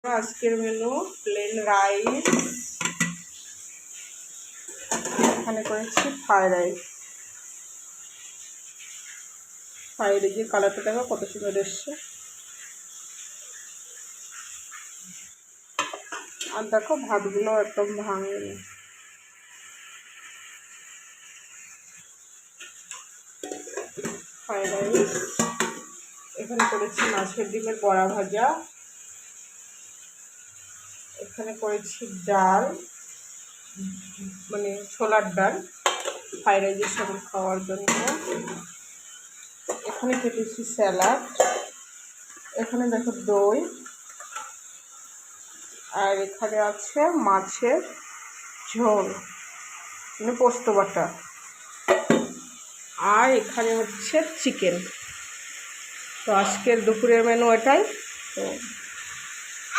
আজকের menu plain rice, এখানে করেছি ফ্রাইড রাইস। ফ্রাইড রাইসের কালারটা দেখো কত সুন্দর এসছে। আর দেখো ভাতগুলো একদম ভাঙেনি। ফ্রাইড রাইস, এখানে করেছি মাছের ডিমের বড়া ভাজা, এখানে করেছি ডাল, মানে ছোলার ডাল ফ্রাইড রাইসের সাথে খাওয়ার জন্য। এখানে কেটেছি স্যালাড, এখানে দেখো দই, আর এখানে আছে মাছের ঝোল মানে পোস্ত বাটা, আর এখানে হচ্ছে চিকেন। তো আজকের দুপুরের মেনু এটাই। তো